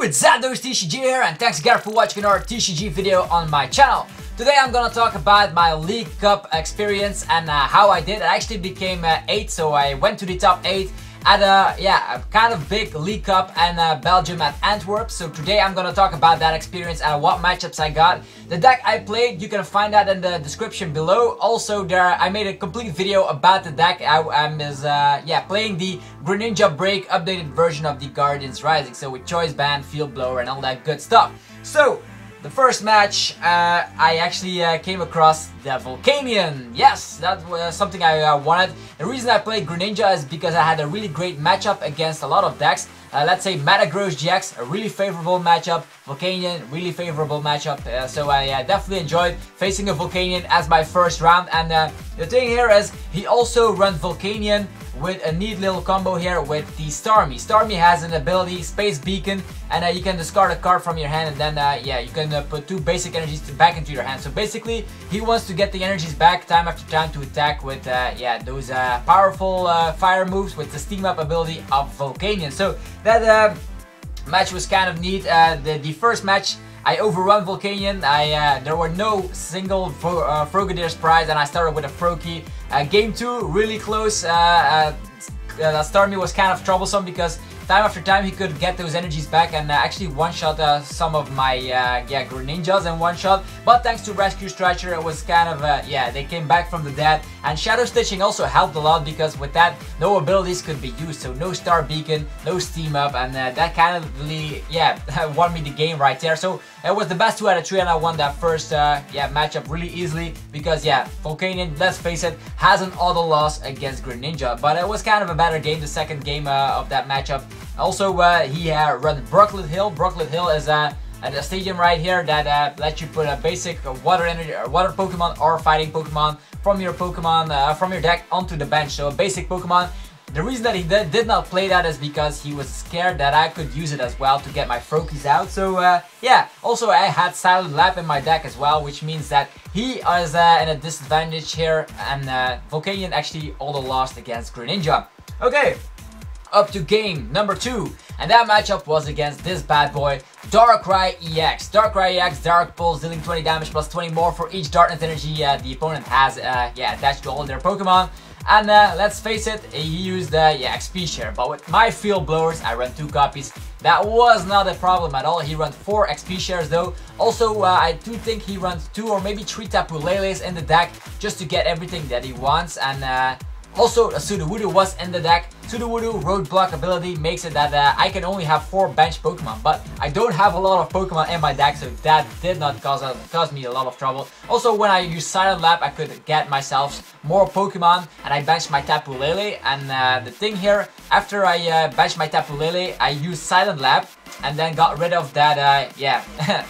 it's Gyarados TCG here, and thanks again for watching another TCG video on my channel. Today I'm gonna talk about my League Cup experience and how I did. I actually became 8, so I went to the top 8 at a kind of big League Cup and Belgium at Antwerp. So today I'm gonna talk about that experience and what matchups I got. The deck I played, you can find that in the description below. Also, I made a complete video about the deck. I'm playing the Greninja BREAK updated version of the Guardians Rising, so with Choice Band, Field Blower, and all that good stuff. So the first match, I actually came across the Volcanion. Yes, that was something I wanted. The reason I played Greninja is because I had a really great matchup against a lot of decks. Let's say Metagross GX, a really favorable matchup. Volcanion, really favorable matchup. So I definitely enjoyed facing a Volcanion as my first round. And the thing here is, he also runs Volcanion with a neat little combo here with the Starmie. Starmie has an ability, Space Beacon, and you can discard a card from your hand, and then you can put 2 basic energies back into your hand. So basically, he wants to get the energies back time after time to attack with those powerful fire moves with the Steam Up ability of Volcanion. So that match was kind of neat. The first match, I overrun Volcanion. There were no single Frogadier sprites, and I started with a Froakie. Game 2, really close. Starmie was kind of troublesome because time after time he could get those energies back and actually one-shot some of my Greninjas in one-shot. But thanks to Rescue Stretcher, it was kind of, they came back from the dead. And Shadow Stitching also helped a lot because with that, no abilities could be used. So no Star Beacon, no Steam Up, and that kind of really, won me the game right there. So it was the best 2 out of 3, and I won that first matchup really easily because, Volcanion, let's face it, has an auto loss against Greninja. But it was kind of a better game, the second game of that matchup. Also, he ran Brooklet Hill. Brooklet Hill is a stadium right here that lets you put a basic water Pokemon or fighting Pokemon from your from your deck onto the bench. So a basic Pokemon. The reason that he did not play that is because he was scared that I could use it as well to get my Froakies out. So also I had Silent Lap in my deck as well, which means that he is in a disadvantage here, and Volcanion actually auto lost against Greninja. Okay, up to game number 2, and that matchup was against this bad boy, Darkrai EX. Darkrai EX, Dark Pulse, dealing 20 damage plus 20 more for each Darkness energy the opponent has attached to all their Pokemon. And let's face it, he used XP share, but with my Field Blowers, I run 2 copies. That was not a problem at all. He runs 4 XP shares though. Also, I do think he runs 2 or maybe 3 Tapu Lele's in the deck just to get everything that he wants. And also, a Sudowoodo was in the deck. Sudowoodo Roadblock ability makes it that I can only have 4 bench Pokemon, but I don't have a lot of Pokemon in my deck, so that did not cause me a lot of trouble. Also, when I use Silent Lap, I could get myself more Pokemon, and I benched my Tapu Lele. And the thing here, after I benched my Tapu Lele, I used Silent Lap, and then got rid of that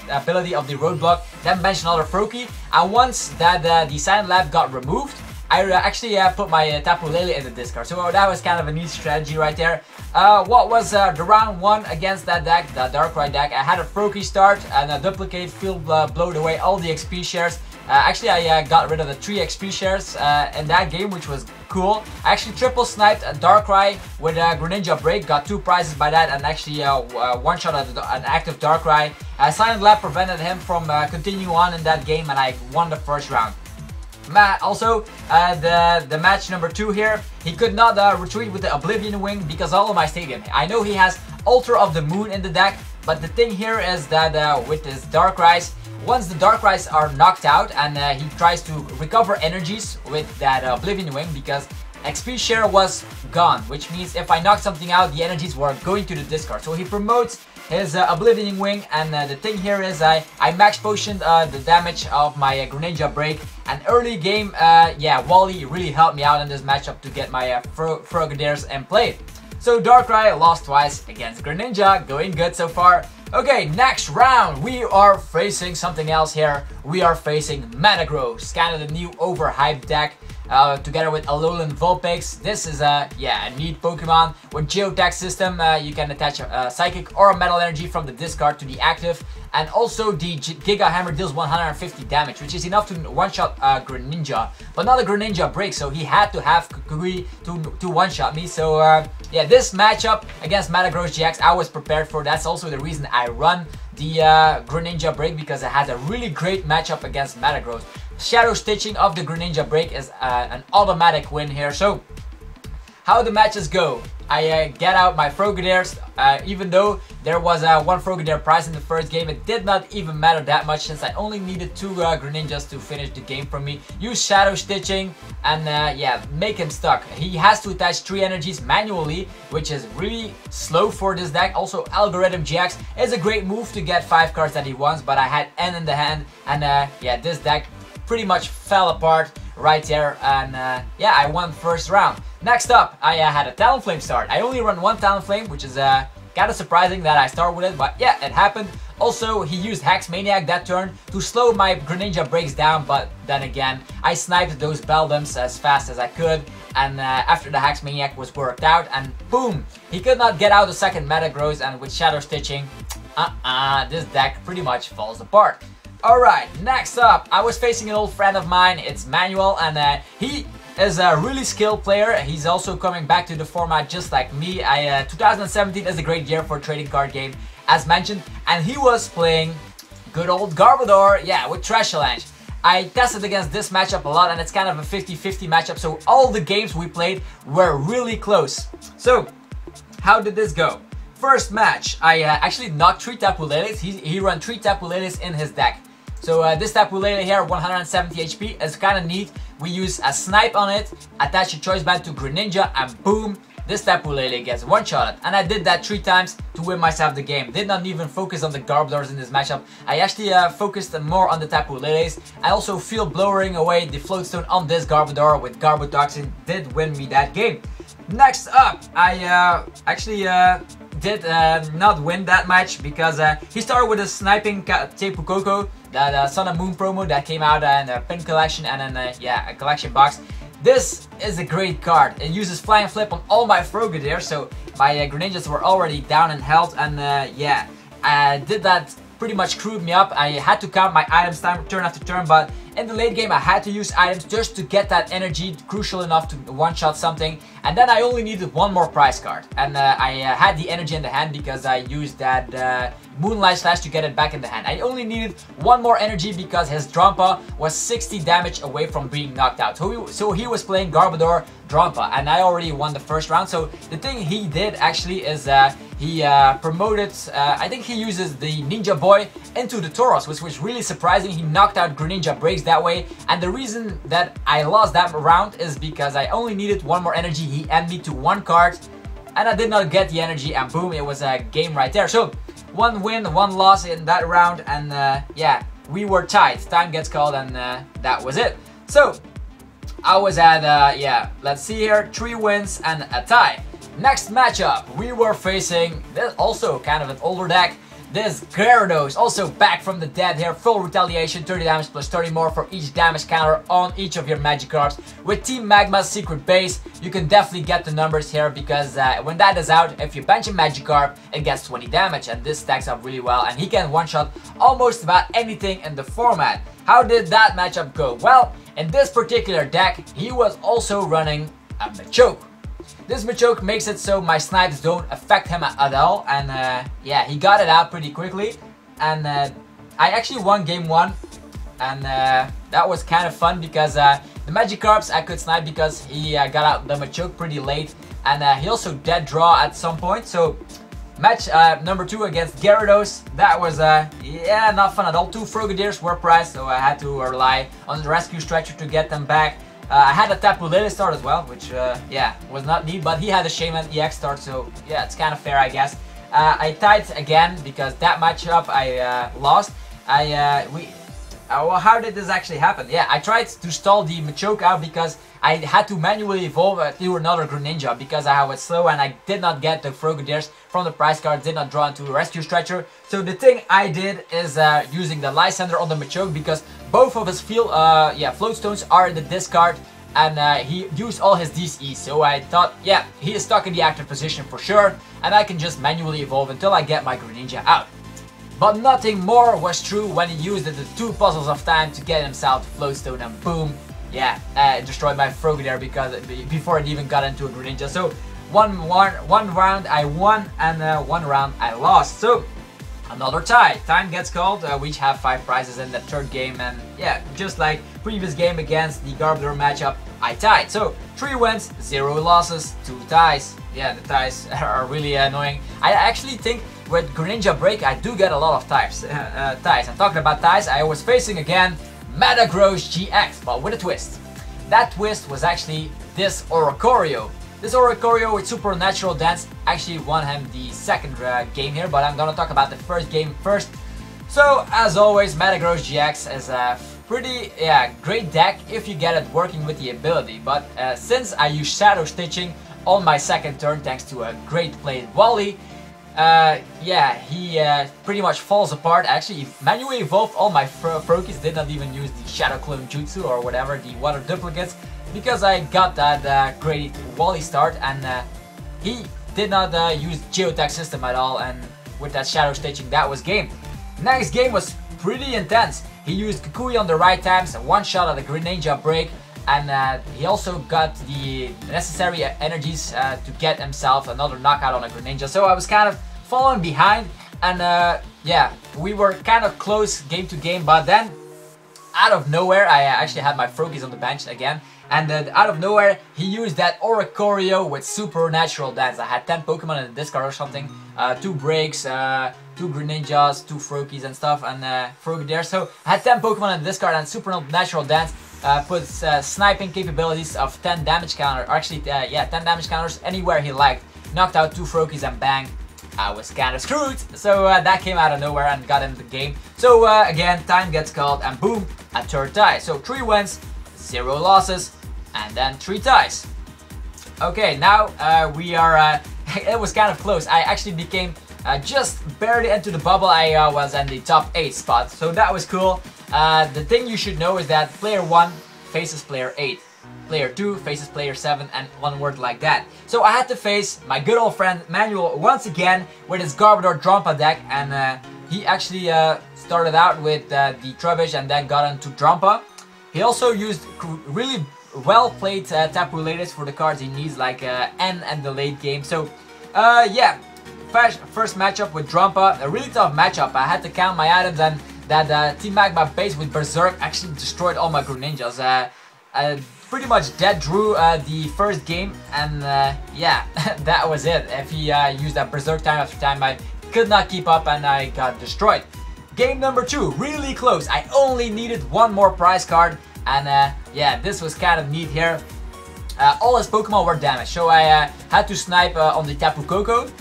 ability of the Roadblock, then benched another Froakie. And once that the Silent Lap got removed, I actually put my Tapu Lele in the discard. So that was kind of a neat strategy right there. What was the round 1 against that deck, the Darkrai deck? I had a Froakie start and a duplicate Field blowed away all the XP shares. Actually, I got rid of the 3 XP shares in that game, which was cool. I actually triple sniped a Darkrai with Greninja BREAK, got 2 prizes by that, and actually one-shot an active Darkrai. Silent Lab prevented him from continuing on in that game, and I won the first round. Also, the match number 2 here, he could not retreat with the Oblivion Wing because all of my stadium. I know he has Altar of the Moon in the deck, but the thing here is that with his Darkrai's, once the Darkrai's are knocked out and he tries to recover energies with that Oblivion Wing, because XP share was gone, which means if I knock something out, the energies were going to the discard. So he promotes his Oblivion Wing, and the thing here is I Max Potioned the damage of my Greninja BREAK. And early game, Wally really helped me out in this matchup to get my Frogadiers in play. So Darkrai lost twice against Greninja, going good so far. Okay, next round, we are facing something else here. We are facing Metagross, kind of the new overhyped deck. Together with Alolan Vulpix. This is a neat Pokemon. With Geotech system, you can attach a Psychic or a Metal Energy from the discard to the active. And also the Giga Hammer deals 150 damage, which is enough to one-shot Greninja. But not a Greninja BREAK, so he had to have Kukui to one-shot me. So yeah, this matchup against Metagross GX, I was prepared for. That's also the reason I run the Greninja Break, because it has a really great matchup against Metagross. Shadow Stitching of the Greninja Break is an automatic win here. So how the matches go, I get out my Frogadiers, even though there was one Frogadier prize in the first game, it did not even matter that much since I only needed 2 Greninjas to finish the game for me. Use Shadow Stitching and yeah, make him stuck. He has to attach 3 energies manually, which is really slow for this deck. Also, Algorithm GX is a great move to get 5 cards that he wants, but I had N in the hand, and yeah, this deck pretty much fell apart right there, and yeah, I won first round. Next up, I had a Talonflame start. I only run 1 Talonflame, which is kind of surprising that I start with it, but yeah, it happened. Also, he used Hex Maniac that turn to slow my Greninja Breaks down, but then again, I sniped those Beldums as fast as I could, and after the Hex Maniac was worked out, and boom, he could not get out the second Metagross, and with Shadow Stitching, this deck pretty much falls apart. Alright, next up, I was facing an old friend of mine, it's Manuel, and he is a really skilled player. He's also coming back to the format just like me. 2017 is a great year for a trading card game, as mentioned, and he was playing good old Garbodor, yeah, with Trash Challenge. I tested against this matchup a lot, and it's kind of a 50-50 matchup, so all the games we played were really close. So, how did this go? First match, I actually knocked 3 Tapu Leles. He ran 3 Tapu Leles in his deck. So this Tapu Lele here, 170 HP, is kind of neat. We use a snipe on it, attach a Choice Band to Greninja, and boom, this Tapu Lele gets one-shotted. And I did that 3 times to win myself the game. Did not even focus on the Garbodors in this matchup. I actually focused more on the Tapu Leles. I also feel blowing away the Floatstone on this Garbodor with Garbotoxin did win me that game. Next up, I actually did not win that match because he started with a sniping Tapu Koko, the Sun and Moon promo that came out in a pin collection and then yeah, a collection box. This is a great card. It uses Flying Flip on all my Frogadiers, so my Greninjas were already down in health, and yeah, I did that. Pretty much screwed me up. I had to count my items turn after turn, but in the late game I had to use items just to get that energy crucial enough to one-shot something, and then I only needed 1 more prize card, and I had the energy in the hand because I used that Moonlight Slash to get it back in the hand. I only needed 1 more energy because his Drampa was 60 damage away from being knocked out. So he was playing Garbodor Drampa, and I already won the first round. So the thing he did actually is he promoted, I think he uses the Ninja Boy into the Tauros, which was really surprising. He knocked out Greninja Breaks that way, and the reason that I lost that round is because I only needed 1 more energy. He ended me to 1 card, and I did not get the energy, and boom, it was a game right there. So 1 win, 1 loss in that round, and yeah, we were tied. Time gets called, and that was it. So I was at, yeah, let's see here, 3 wins and a tie. Next matchup, we were facing this also kind of an older deck. This Gyarados, also back from the dead here, full retaliation, 30 damage plus 30 more for each damage counter on each of your Magikarps. With Team Magma's secret base, you can definitely get the numbers here because when that is out, if you bench a Magikarp, it gets 20 damage, and this stacks up really well, and he can one-shot almost about anything in the format. How did that matchup go? Well, in this particular deck, he was also running a Machoke. This Machoke makes it so my snipes don't affect him at all, and yeah, he got it out pretty quickly, and I actually won game 1, and that was kind of fun because the Magikarps I could snipe because he got out the Machoke pretty late, and he also dead draw at some point. So match number 2 against Gyarados, that was yeah, not fun at all. 2 Frogadiers were priced, so I had to rely on the Rescue Stretcher to get them back. I had a Tapu Lele start as well, which yeah, was not neat, but he had a Fisherman EX start, so yeah, it's kind of fair, I guess. I tied again because that matchup I lost. Well, how did this actually happen? Yeah, I tried to stall the Machoke out because I had to manually evolve to another Greninja because I was slow and I did not get the Frogadiers from the prize card, did not draw into a Rescue Stretcher. So the thing I did is using the Lysandre on the Machoke because both of his Floatstones are in the discard, and he used all his DCs. So I thought, yeah, he is stuck in the active position for sure, and I can just manually evolve until I get my Greninja out. But nothing more was true when he used the 2 puzzles of time to get himself to Floatstone, and boom, yeah, it destroyed my Frogadier because before it even got into a Greninja. So one round I won and one round I lost. So another tie. Time gets called. We each have 5 prizes in the third game, and yeah, just like previous game against the Garbodor matchup, I tied. So 3 wins, 0 losses, 2 ties. Yeah, the ties are really annoying. I actually think with Greninja Break I do get a lot of ties. And talking about ties, I was facing again Metagross GX, but with a twist. That twist was actually this Oricorio. This Oricorio with Supernatural Dance actually won him the second game here, but I'm gonna talk about the first game first. So, as always, Metagross GX is a pretty great deck if you get it working with the ability, but since I use Shadow Stitching on my second turn thanks to a great play Wally, he pretty much falls apart. Actually, manually evolved all my Froakies, did not even use the Shadow Clone Jutsu or whatever, the water duplicates, because I got that great Wally start, and he did not use Geotech system at all, and with that Shadow Stitching that was game. Next game was pretty intense. He used Kukui on the right times, one shot at the Greninja Break, and he also got the necessary energies to get himself another knockout on a Greninja. So I was kind of falling behind, and we were kind of close game to game, but then out of nowhere, I actually had my Froakies on the bench again, and out of nowhere, he used that Oricorio with Supernatural Dance. I had 10 Pokemon in the discard or something, 2 breaks, 2 Greninjas, 2 Froakies and stuff, and Frogadier. So I had 10 Pokemon in the discard, and Supernatural Dance puts sniping capabilities of 10 damage counter, or actually 10 damage counters anywhere he liked. Knocked out 2 Froakies and bang, I was kind of screwed. So that came out of nowhere and got in the game. So again, time gets called, and boom, a third tie. So 3 wins, 0 losses, and then 3 ties. Okay, now we are, it was kind of close. I actually became just barely into the bubble. I was in the top 8 spot, so that was cool. The thing you should know is that player 1 faces player 8. Player 2 faces player 7, and onward like that. So I had to face my good old friend Manuel once again with his Garbodor Drampa deck, and he actually started out with the Trubbish and then got into Drampa. He also used really well played Tapu Lele for the cards he needs, like N and the late game. So first matchup with Drampa, a really tough matchup. I had to count my items, and that Team Magma base with Berserk actually destroyed all my Greninjas. Pretty much dead drew the first game, and that was it. If he used that Berserk time after time, I could not keep up and I got destroyed. Game number 2, really close. I only needed 1 more prize card, and this was kind of neat here. All his Pokemon were damaged, so I had to snipe on the Tapu Koko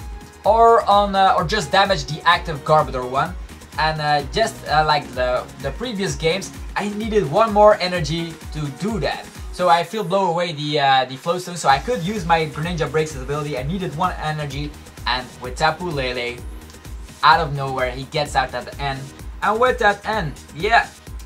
or just damage the active Garbodor one. And just like the previous games, I needed 1 more energy to do that. So I Field Blow away the Flowstone, so I could use my Greninja Break's ability. I needed 1 energy, and with Tapu Lele, out of nowhere, he gets out at the end. And with that end,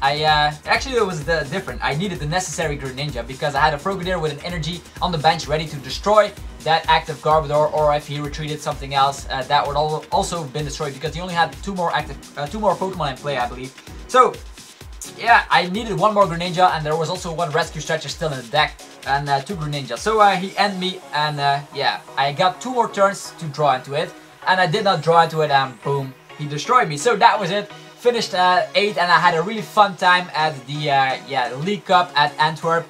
actually it was different. I needed the necessary Greninja because I had a Frogadier with an energy on the bench ready to destroy that active Garbodor, or if he retreated something else, that would also have been destroyed because he only had 2 more Pokemon in play, I believe. So yeah, I needed 1 more Greninja, and there was also 1 Rescue Stretcher still in the deck, and 2 Greninja. So he ended me, and I got 2 more turns to draw into it, and I did not draw into it, and boom, he destroyed me. So that was it. Finished 8th, and I had a really fun time at the League Cup at Antwerp.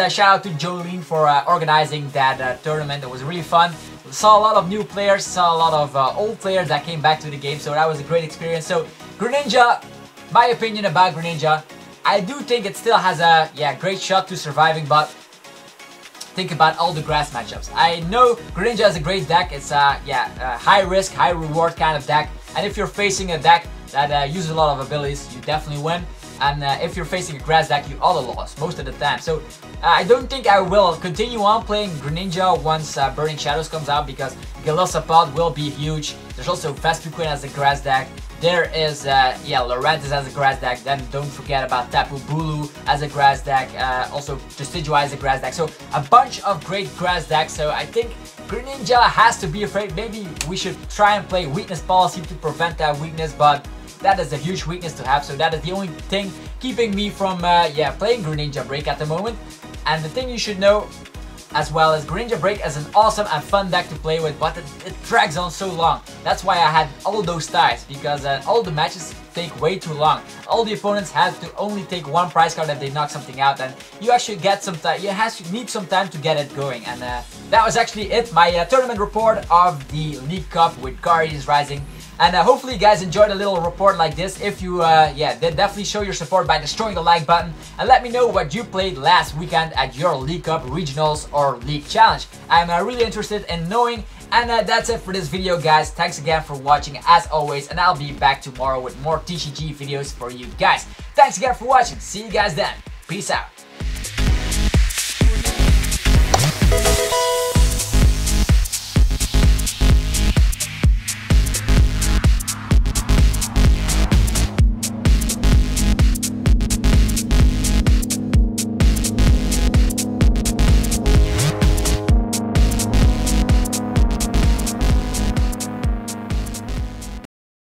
Shout out to Jolene for organizing that tournament. It was really fun. Saw a lot of new players, saw a lot of old players that came back to the game, so that was a great experience. So Greninja, my opinion about Greninja, I do think it still has a great shot to surviving, but think about all the grass matchups. I know Greninja is a great deck. It's a high risk, high reward kind of deck, and if you're facing a deck that uses a lot of abilities, you definitely win. And if you're facing a grass deck, you auto loss most of the time. So I don't think I will continue on playing Greninja once Burning Shadows comes out, because Galosapod will be huge. There's also Vespiquen as a grass deck. There is Lurantis as a grass deck. Then don't forget about Tapu Bulu as a grass deck. Also Decidueye as a grass deck. So a bunch of great grass decks. So I think Greninja has to be afraid. Maybe we should try and play weakness policy to prevent that weakness, but that is a huge weakness to have, so that is the only thing keeping me from playing Greninja Break at the moment. And the thing you should know, as well as Greninja Break as an awesome and fun deck to play with, but it drags on so long. That's why I had all those ties, because all the matches take way too long. All the opponents have to only take one prize card if they knock something out, and you actually get some time. You need some time to get it going, and that was actually it. My tournament report of the League Cup with Guardians Rising. And hopefully you guys enjoyed a little report like this. If you, then definitely show your support by destroying the like button. And let me know what you played last weekend at your League Cup, Regionals, or League Challenge. I'm really interested in knowing. And that's it for this video, guys. Thanks again for watching as always. And I'll be back tomorrow with more TCG videos for you guys. Thanks again for watching. See you guys then. Peace out.